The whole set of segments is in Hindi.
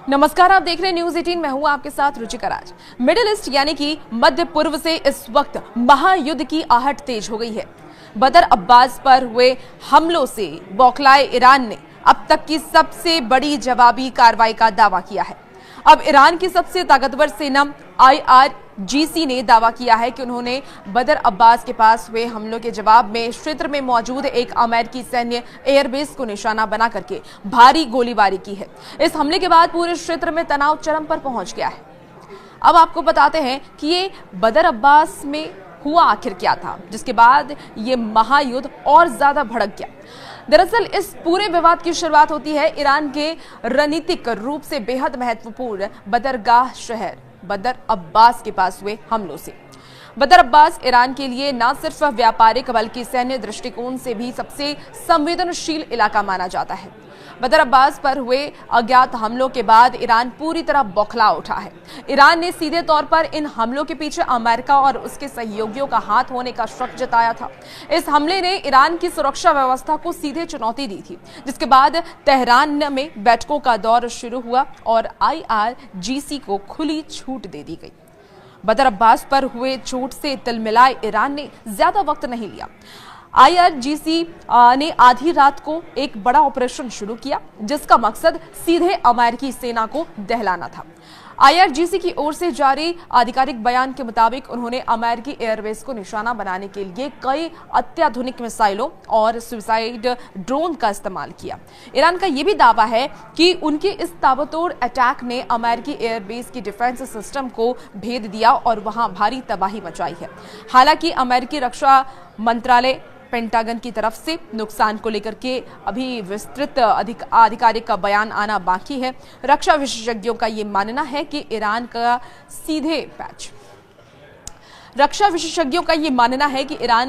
नमस्कार, आप देख रहे हैं न्यूज 18। मैं हूं आपके साथ रुचिका राज। मिडिल ईस्ट यानी कि मध्य पूर्व से इस वक्त महायुद्ध की आहट तेज हो गई है। बदर अब्बास पर हुए हमलों से बौखलाए ईरान ने अब तक की सबसे बड़ी जवाबी कार्रवाई का दावा किया है। अब ईरान की सबसे ताकतवर सेना IRGC ने दावा किया है कि उन्होंने बदर अब्बास के पास हुए हमलों के जवाब में क्षेत्र में मौजूद एक अमेरिकी सैन्य एयरबेस को निशाना बना करके भारी गोलीबारी की है। इस हमले के बाद पूरे क्षेत्र में तनाव चरम पर पहुंच गया है। अब आपको बताते हैं कि ये बदर अब्बास में हुआ आखिर क्या था, जिसके बाद ये महायुद्ध और ज्यादा भड़क गया। दरअसल इस पूरे विवाद की शुरुआत होती है ईरान के रणनीतिक रूप से बेहद महत्वपूर्ण बंदरगाह शहर बदर अब्बास के पास हुए हमलों से। बदर अब्बास ईरान के लिए न सिर्फ व्यापारिक बल्कि सैन्य दृष्टिकोण से भी सबसे संवेदनशील इलाका माना जाता है। बदर अब्बास पर हुए अज्ञात हमलों के बाद ईरान पूरी तरह बौखला उठा है। ईरान ने सीधे तौर पर इन हमलों के पीछे अमेरिका और उसके सहयोगियों का हाथ होने का शक जताया था। इस हमले ने ईरान की सुरक्षा व्यवस्था को सीधे चुनौती दी थी, जिसके बाद तेहरान में बैठकों का दौर शुरू हुआ और IRGC को खुली छूट दे दी गई। बदर अब्बास पर हुए चोट से तिलमिलाए ईरान ने ज्यादा वक्त नहीं लिया। IRGC ने आधी रात को एक बड़ा ऑपरेशन शुरू किया, जिसका मकसद सीधे अमेरिकी सेना को दहलाना था। IRGC की ओर से जारी आधिकारिक बयान के मुताबिक उन्होंने अमेरिकी एयरबेस को निशाना बनाने के लिए कई अत्याधुनिक मिसाइलों और सुसाइड ड्रोन का इस्तेमाल किया। ईरान का यह भी दावा है कि उनके इस ताबड़तोड़ अटैक ने अमेरिकी एयरबेस की डिफेंस सिस्टम को भेद दिया और वहां भारी तबाही मचाई है। हालांकि अमेरिकी रक्षा मंत्रालय पेंटागन की तरफ से नुकसान को लेकर के अभी विस्तृत आधिकारिक का बयान आना बाकी है। रक्षा विशेषज्ञों का ये मानना है कि ईरान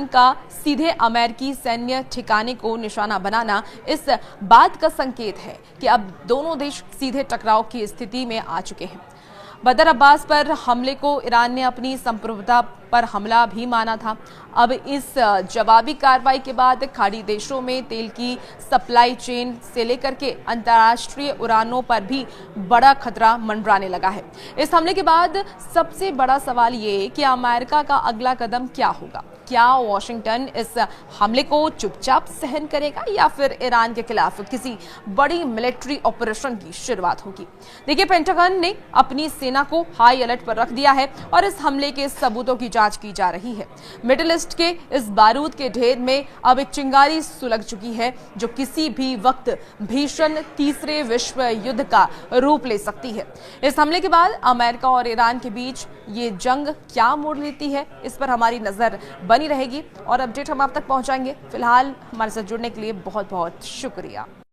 का सीधे अमेरिकी सैन्य ठिकाने को निशाना बनाना इस बात का संकेत है कि अब दोनों देश सीधे टकराव की स्थिति में आ चुके हैं। बदर अब्बास पर हमले को ईरान ने अपनी संप्रभुता पर हमला भी माना था। अब इस जवाबी कार्रवाई के बाद खाड़ी देशों में तेल की सप्लाई चेन से लेकर के अंतर्राष्ट्रीय उड़ानों पर भी बड़ा खतरा मंडराने लगा है। इस हमले के बाद सबसे बड़ा सवाल ये कि अमेरिका का अगला कदम क्या होगा। क्या वॉशिंगटन इस हमले को चुपचाप सहन करेगा या फिर ईरान के खिलाफ किसी बड़ी मिलिट्री ऑपरेशन की शुरुआत होगी। देखिए, पेंटागन ने अपनी सेना को हाई अलर्ट पर रख दिया है और इस हमले के सबूतों की जांच की जा रही है। मिडिल ईस्ट के इस बारूद के ढेर में अब एक चिंगारी सुलग चुकी है, जो किसी भी वक्त भीषण तीसरे विश्व युद्ध का रूप ले सकती है। इस हमले के बाद अमेरिका और ईरान के बीच ये जंग क्या मोड़ लेती है, इस पर हमारी नजर बनी रहेगी और अपडेट हम आप तक पहुंचाएंगे। फिलहाल हमारे साथ जुड़ने के लिए बहुत बहुत शुक्रिया।